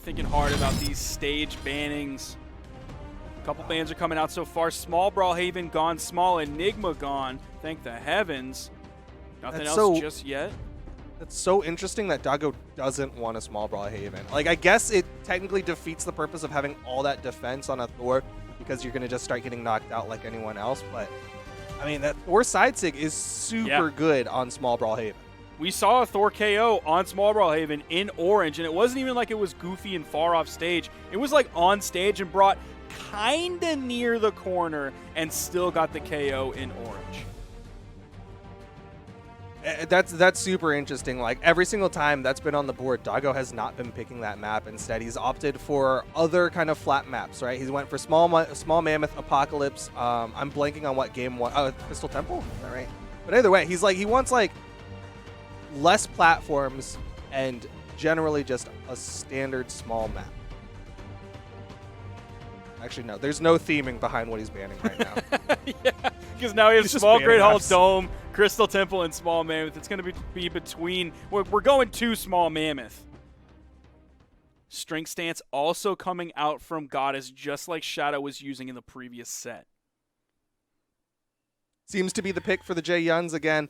thinking hard about these stage bannings. A couple bans are coming out so far. Small Brawlhaven gone, Small Enigma gone. Thank the heavens. Nothing else just yet. That's so interesting that Doggo doesn't want a small Brawlhaven. Like, I guess it technically defeats the purpose of having all that defense on a Thor because you're going to just start getting knocked out like anyone else. But, I mean, that Thor side sig is super good on small Brawlhaven. We saw a Thor KO on Small Brawlhaven in orange, and it wasn't even like it was goofy and far off stage. It was like on stage and brought kind of near the corner and still got the KO in orange. That's super interesting. Like, every single time that's been on the board, Doggo has not been picking that map. Instead, he's opted for other kind of flat maps, right? He went for Small Mammoth, Apocalypse. I'm blanking on what game one. Oh, Crystal Temple? Is that right? But either way, he wants, like, less platforms and generally just a standard small map. Actually, no. There's no theming behind what he's banning right now. Yeah, because now he has Small Great Hall Dome, Crystal Temple, and Small Mammoth. It's going to be between... We're going to Small Mammoth. Strength Stance also coming out from Goddess, just like Shadow was using in the previous set. Seems to be the pick for the J-Yuns again.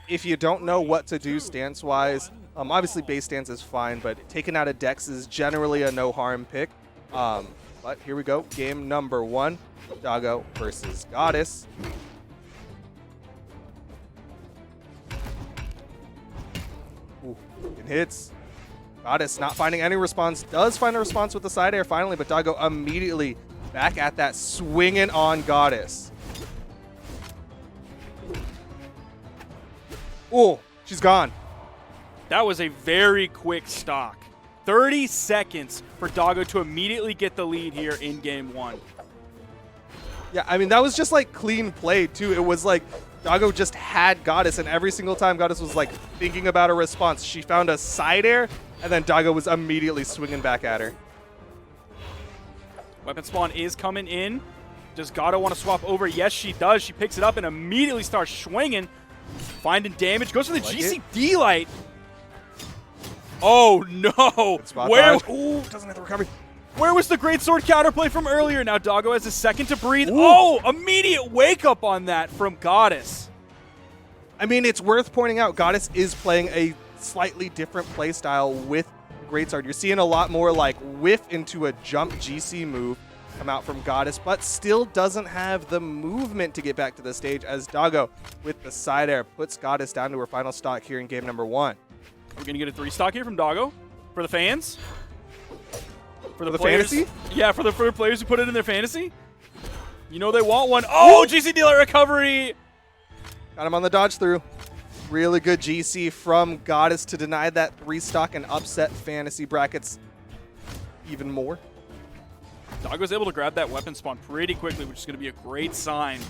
If you don't know what to do stance-wise, obviously base stance is fine, but taking out a Dex is generally a no-harm pick. But here we go. Game number 1. Doggo versus Goddess. Ooh, it hits. Goddess not finding any response. Does find a response with the side air finally, but Doggo immediately back at that, swinging on Goddess. Oh, she's gone. That was a very quick stock. 30 seconds for Doggo to immediately get the lead here in game 1. Yeah, I mean, that was just, like, clean play, too. It was like Doggo just had Goddess, and every single time Goddess was, like, thinking about a response, she found a side air, and then Doggo was immediately swinging back at her. Weapon spawn is coming in. Does Gato want to swap over? Yes, she does. She picks it up and immediately starts swinging. Finding damage. Goes for the GCD light. Oh, no. Where? Ooh, doesn't have the recovery. Where was the great sword counterplay from earlier? Now Doggo has a second to breathe. Ooh. Oh, immediate wake up on that from Goddess. I mean, it's worth pointing out Goddess is playing a slightly different play style with Greatsword. You're seeing a lot more like whiff into a jump GC move come out from Goddess, but still doesn't have the movement to get back to the stage as Doggo with the side air puts Goddess down to her final stock here in game number 1. Are we going to get a 3 stock here from Doggo? For the fans? For the fantasy? Yeah, for the players who put it in their fantasy? You know they want one. Oh, GC dealer recovery! Got him on the dodge through. Really good GC from Goddess to deny that 3 stock and upset fantasy brackets even more. Doggo's able to grab that weapon spawn pretty quickly, which is going to be a great sign.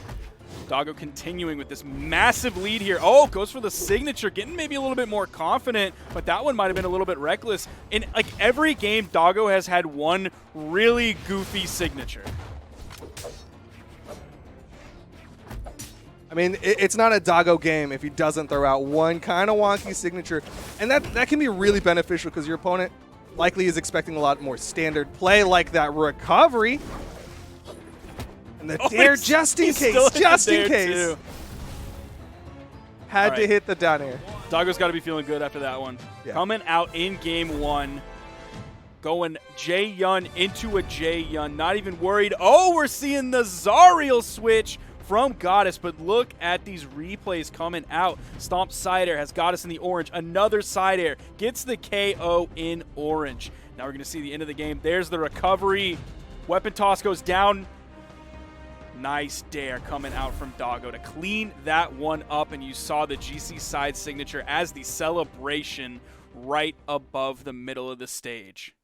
Doggo continuing with this massive lead here. Oh, goes for the signature, getting maybe a little bit more confident, but that one might have been a little bit reckless. In like every game, Doggo has had one really goofy signature. I mean, it's not a Doggo game if he doesn't throw out one kind of wonky signature, and that can be really beneficial because your opponent likely is expecting a lot more standard play like that recovery. And the dare just in case, just in case. Had to hit the down air. Doggo's got to be feeling good after that one. Yeah. Coming out in game 1, going J-Yun into a J-Yun, not even worried. Oh, we're seeing the Zariel switch from Goddess, but look at these replays coming out. Stomp side air has Goddess in the orange. Another side air gets the KO in orange. Now we're going to see the end of the game. There's the recovery. Weapon toss goes down. Nice dare coming out from Doggo to clean that one up, and you saw the GC side signature as the celebration right above the middle of the stage.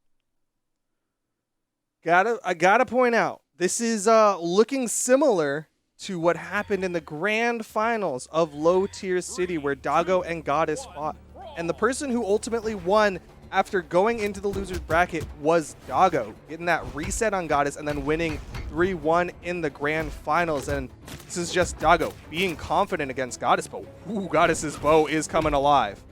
I gotta point out, this is looking similar to what happened in the grand finals of Low Tier City where Doggo and Goddess fought. And the person who ultimately won after going into the loser's bracket was Doggo, getting that reset on Goddess and then winning 3-1 in the grand finals. And this is just Doggo being confident against Goddess, but ooh, Goddess's bow is coming alive.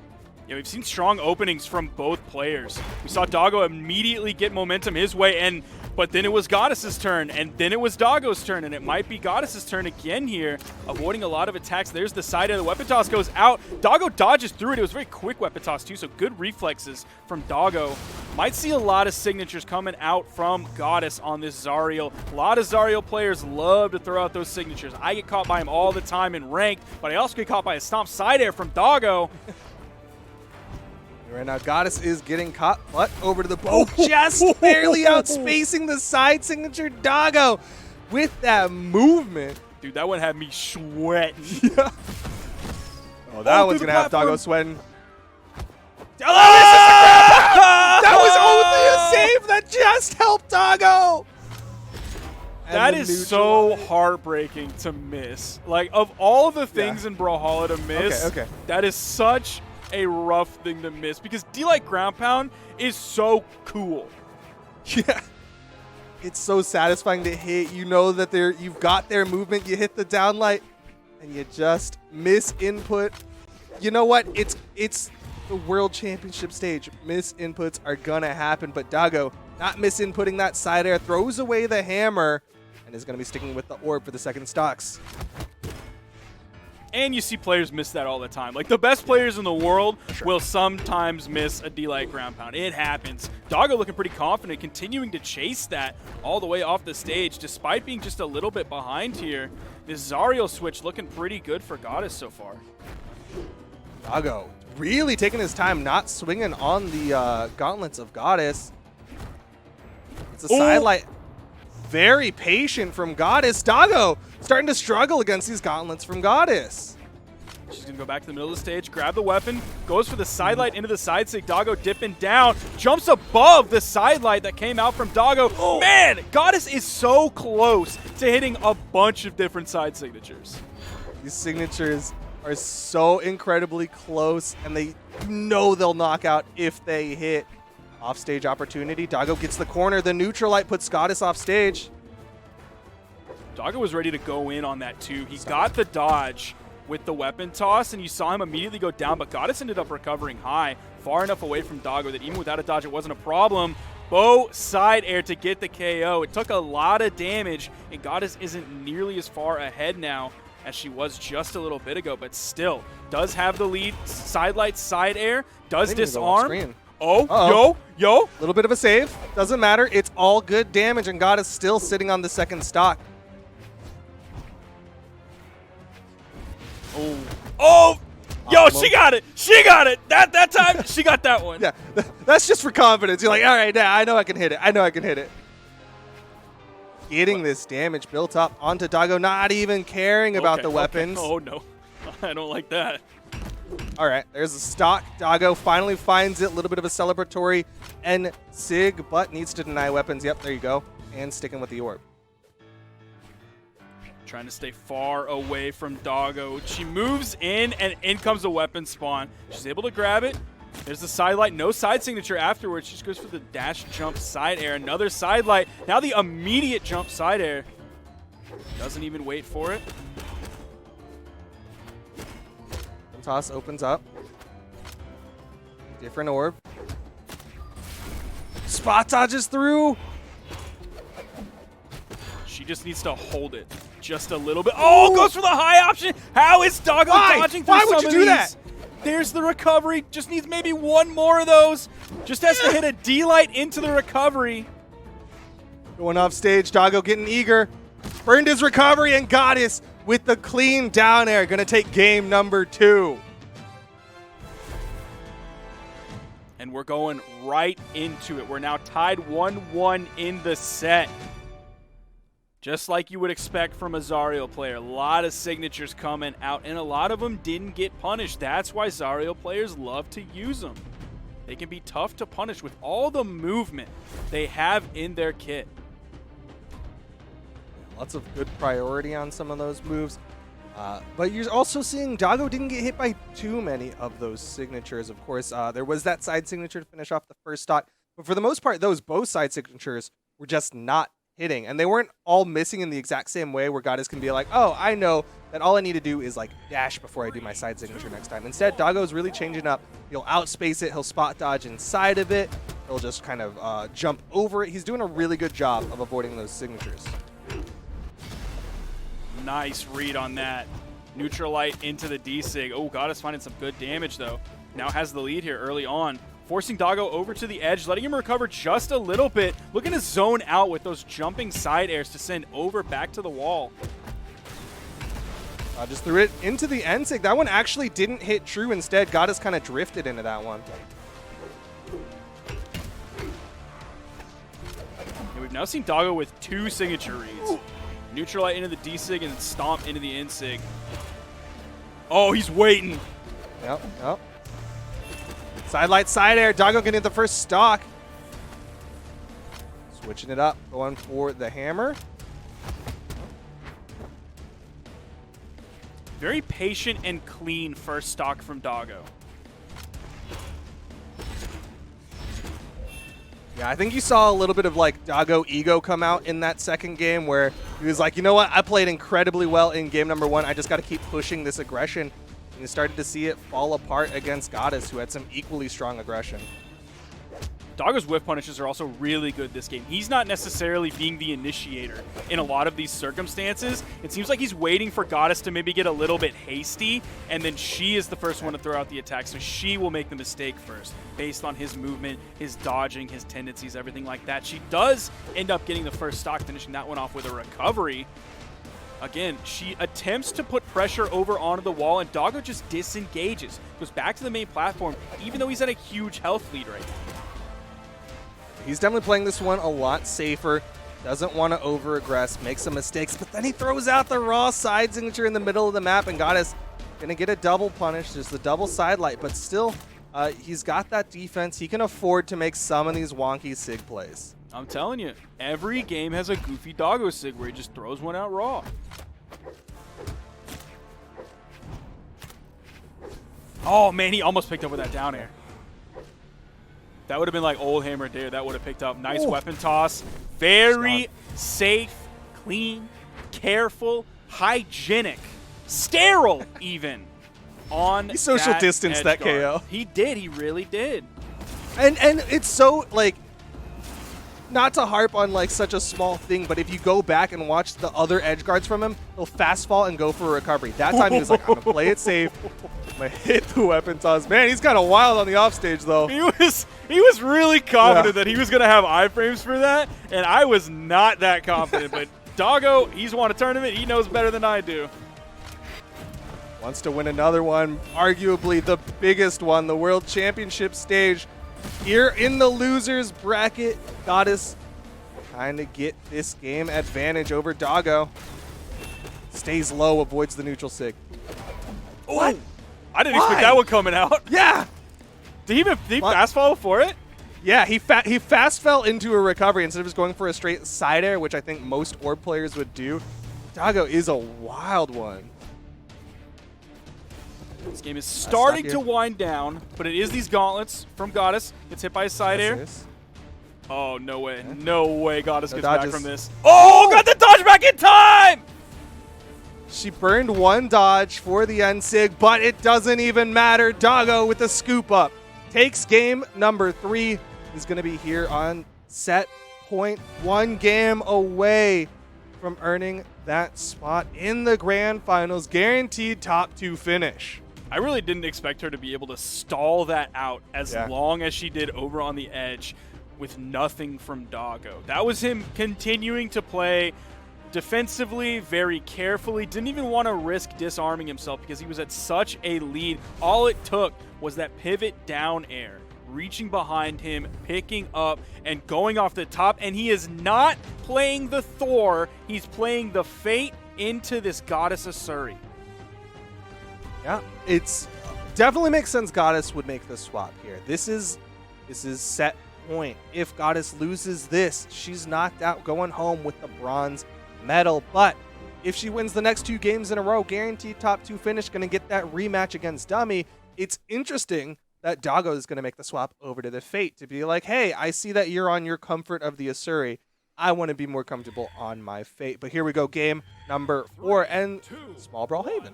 Yeah, we've seen strong openings from both players. We saw Doggo immediately get momentum his way, but then it was Goddess's turn, and then it was Doggo's turn, and it might be Goddess's turn again here, avoiding a lot of attacks. There's the side air. The weapon toss goes out. Doggo dodges through it. It was a very quick weapon toss, too, so good reflexes from Doggo. Might see a lot of signatures coming out from Goddess on this Zariel. A lot of Zariel players love to throw out those signatures. I get caught by him all the time in ranked, but I also get caught by a stomp side air from Doggo. Right now, Goddess is getting caught, but over to the bow, just barely outspacing the side signature. Doggo with that movement. Dude, that one had me sweating. Yeah. Oh, that one's going to have Doggo sweating. That was only a save that just helped Doggo. That is so heartbreaking to miss. Like, of all the things in Brawlhalla to miss, that is such a rough thing to miss because D-Light Ground Pound is so cool. Yeah. It's so satisfying to hit. You know that you've got their movement. You hit the downlight and you just miss input. You know what? It's the World Championship stage. Miss inputs are gonna happen, but Doggo not miss inputting that side air, throws away the hammer, and is gonna be sticking with the orb for the second stocks. And you see players miss that all the time. Like, the best players in the world will sometimes miss a D-Light Ground Pound. It happens. Doggo looking pretty confident, continuing to chase that all the way off the stage, despite being just a little bit behind here. This Zariel switch looking pretty good for Goddess so far. Doggo really taking his time, not swinging on the gauntlets of Goddess. It's a sidelight. Very patient from Goddess. Doggo starting to struggle against these gauntlets from Goddess. She's going to go back to the middle of the stage, grab the weapon, goes for the sidelight into the side stick. Doggo dipping down, jumps above the sidelight that came out from Doggo. Oh. Man, Goddess is so close to hitting a bunch of different side signatures. These signatures are so incredibly close, and they'll knock out if they hit. Offstage opportunity. Doggo gets the corner. The neutral light puts Goddess off stage. Doggo was ready to go in on that too. He got the dodge with the weapon toss, and you saw him immediately go down, but Goddess ended up recovering high, far enough away from Doggo that even without a dodge, it wasn't a problem. Bow side air to get the KO. It took a lot of damage, and Goddess isn't nearly as far ahead now as she was just a little bit ago, but still does have the lead. Sidelight side air, does disarm. Oh, yo. A little bit of a save. Doesn't matter. It's all good damage, and Goddess still sitting on the second stock. Oh, yo, she got it. She got it. That time, she got that one. Yeah, that's just for confidence. You're like, all right, yeah, I know I can hit it. I know I can hit it. Getting this damage built up onto Doggo, not even caring about the weapons. Oh, no. I don't like that. All right, there's a stock. Doggo finally finds it. A little bit of a celebratory and sig, but needs to deny weapons. Yep, there you go. And sticking with the orb. Trying to stay far away from Doggo. She moves in, and in comes a weapon spawn. She's able to grab it. There's the sidelight. No side signature afterwards. She just goes for the dash jump side air. Another sidelight. Now the immediate jump side air. Doesn't even wait for it. Toss opens up. Different orb. Spot dodges through. She just needs to hold it just a little bit. Oh, goes for the high option. How is Doggo dodging through some of these? Why would you do that? There's the recovery. Just needs maybe one more of those. Just has to hit a D-light into the recovery. Going off stage. Doggo getting eager. Burned his recovery, and Goddess with the clean down air. Going to take game number 2. And we're going right into it. We're now tied 1-1 in the set. Just like you would expect from a Zariel player. A lot of signatures coming out, and a lot of them didn't get punished. That's why Zariel players love to use them. They can be tough to punish with all the movement they have in their kit. Lots of good priority on some of those moves. But you're also seeing Doggo didn't get hit by too many of those signatures. Of course, there was that side signature to finish off the first stock. But for the most part, those both side signatures were just not hitting. And they weren't all missing in the exact same way where Goddess can be like, oh, I know that all I need to do is like dash before I do my side signature next time. Instead, Doggo's really changing up. He'll outspace it. He'll spot dodge inside of it. He'll just kind of jump over it. He's doing a really good job of avoiding those signatures. Nice read on that. Neutralite into the D-Sig. Oh, Goddess finding some good damage, though. Now has the lead here early on. Forcing Doggo over to the edge, letting him recover just a little bit. Looking to zone out with those jumping side airs to send over back to the wall. Just threw it into the N-Sig. That one actually didn't hit true. Instead, Goddess kind of drifted into that one. Yeah, we've now seen Doggo with 2 signature reads. Ooh. Neutralite into the D-Sig and then Stomp into the N-Sig. Oh, he's waiting. Yep. Side light, side air. Doggo getting the first stock. Switching it up, going for the hammer. Very patient and clean first stock from Doggo. Yeah, I think you saw a little bit of like Doggo ego come out in that second game where he was like, you know what, I played incredibly well in game number 1. I just got to keep pushing this aggression. And you started to see it fall apart against Goddess, who had some equally strong aggression. Doggo's whiff punishes are also really good this game. He's not necessarily being the initiator in a lot of these circumstances. It seems like he's waiting for Goddess to maybe get a little bit hasty, and then she is the first one to throw out the attack, so she will make the mistake first, based on his movement, his dodging, his tendencies, everything like that. She does end up getting the first stock, finishing that one off with a recovery. Again, she attempts to put pressure over onto the wall, and Doggo just disengages. Goes back to the main platform, even though he's at a huge health lead right now. He's definitely playing this one a lot safer. Doesn't want to over-aggress, make some mistakes, but then he throws out the raw side signature in the middle of the map, and Goddess going to get a double punish. There's the double side light, but still, he's got that defense. He can afford to make some of these wonky sig plays. I'm telling you, every game has a goofy Doggo sig where he just throws one out raw. Oh, man, he almost picked up with that down air. That would have been like old hammer there. That would have picked up. Nice weapon toss. Very safe, clean, careful, hygienic, sterile even on he social distanced that guard. KO. He did. He really did. And it's so, like, not to harp on, like, such a small thing, but if you go back and watch the other edge guards from him, he'll fast fall and go for a recovery. That time he was like, I'm going to play it safe. I'm going to hit the weapon toss. Man, he's kind of wild on the offstage, though. He was really confident that he was going to have iframes for that, and I was not that confident. But Doggo, he's won a tournament. He knows better than I do. Wants to win another one, arguably the biggest one, the World Championship stage. Here in the losers bracket, Goddess trying to get this game advantage over Doggo. Stays low, avoids the neutral sig. What? I didn't expect that one coming out. Yeah. Did he fast fall for it? Yeah, he fast fell into a recovery instead of just going for a straight side air, which I think most orb players would do. Doggo is a wild one. This game is starting to wind down, but it is these gauntlets from Goddess. Gets hit by a side air. Oh, no way. Yeah. No way Goddess gets back from this. Oh, got the dodge back in time! She burned one dodge for the N-Sig, but it doesn't even matter. Doggo with the scoop up. Takes game number 3. He's going to be here on set point, 1 game away from earning that spot in the grand finals. Guaranteed top 2 finish. I really didn't expect her to be able to stall that out as long as she did over on the edge with nothing from Doggo. That was him continuing to play defensively, very carefully, didn't even want to risk disarming himself because he was at such a lead. All it took was that pivot down air, reaching behind him, picking up, and going off the top, and he is not playing the Thor, he's playing the Fate into this Goddess Asuri. Yeah, it's definitely makes sense Goddess would make the swap here. This is set point. If Goddess loses this, she's knocked out, going home with the bronze medal. But if she wins the next 2 games in a row, guaranteed top 2 finish, going to get that rematch against Dummy. It's interesting that Doggo is going to make the swap over to the Fate to be like, hey, I see that you're on your comfort of the Asuri. I want to be more comfortable on my Fate. But here we go, game number 4 and Small Brawlhalla.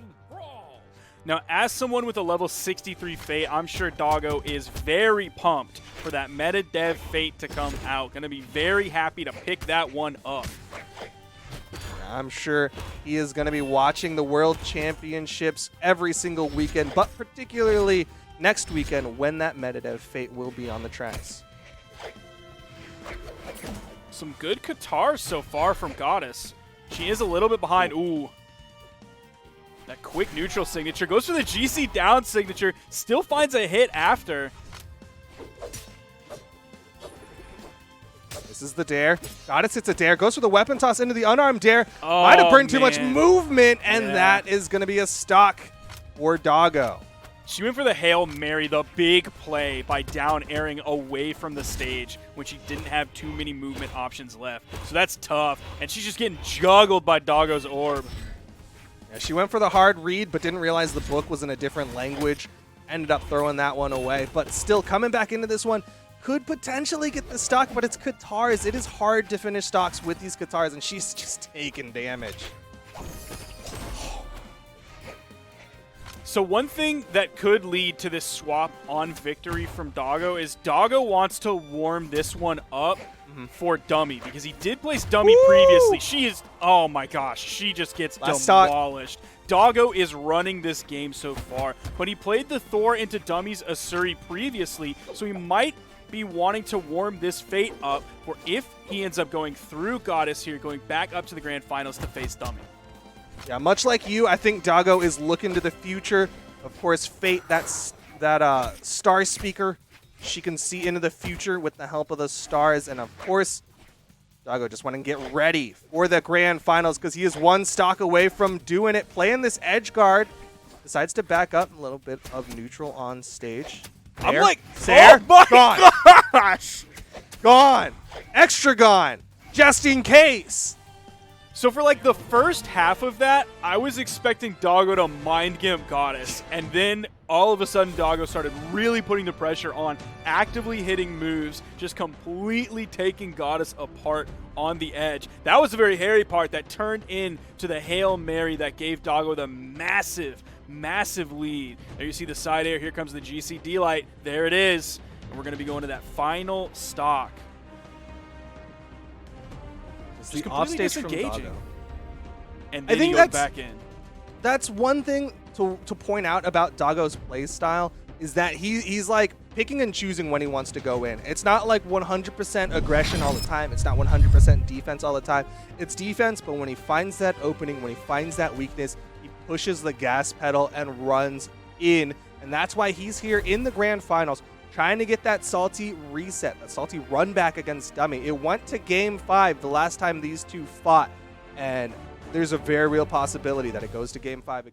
Now, as someone with a level 63 Fate, I'm sure Doggo is very pumped for that meta dev Fate to come out. Going to be very happy to pick that one up. I'm sure he is going to be watching the World Championships every single weekend, but particularly next weekend when that meta dev Fate will be on the tracks. Some good Katars so far from Goddess. She is a little bit behind. Ooh. That quick neutral signature. Goes for the GC down signature. Still finds a hit after. This is the dare. Goddess hits a dare. Goes for the weapon toss into the unarmed dare. Oh, might have burned too much man. movement, and that is going to be a stock for Doggo. She went for the Hail Mary, the big play by down airing away from the stage when she didn't have too many movement options left. So that's tough. And she's just getting juggled by Doggo's orb. Yeah, she went for the hard read, but didn't realize the book was in a different language. Ended up throwing that one away. But still, coming back into this one, could potentially get the stock, but it's Katars. It is hard to finish stocks with these Katars, and she's just taking damage. So one thing that could lead to this swap on victory from Doggo is Doggo wants to warm this one up for Dummy, because he did place Dummy previously. She is, oh my gosh, she just gets demolished. Doggo is running this game so far, but he played the Thor into Dummy's Asuri previously, so he might be wanting to warm this Fate up for if he ends up going through Goddess here, going back up to the Grand Finals to face Dummy. Yeah, much like you, I think Doggo is looking to the future. Of course, Fate, that star speaker, she can see into the future with the help of the stars. And of course, Doggo just want to get ready for the Grand Finals because he is one stock away from doing it. Playing this edge guard, decides to back up a little bit of neutral on stage. I'm like, there, oh my gone. gosh! Gone. Extra gone. Just in case. So for like the first half of that, I was expecting Doggo to mind game Goddess, and then all of a sudden Doggo started really putting the pressure on, actively hitting moves, just completely taking Goddess apart on the edge. That was the very hairy part that turned into the Hail Mary that gave Doggo the massive, massive lead. There you see the side air. Here comes the GC light. There it is. And we're going to be going to that final stock. Just the offstage from Doggo. And then he goes back in. That's one thing to point out about Doggo's play style is that he's like picking and choosing when he wants to go in. It's not like 100% aggression all the time. It's not 100% defense all the time. It's defense, but when he finds that opening, when he finds that weakness, he pushes the gas pedal and runs in. And that's why he's here in the Grand Finals, trying to get that salty reset, that salty run back against Dummy. It went to Game 5 the last time these two fought, and there's a very real possibility that it goes to Game 5 again.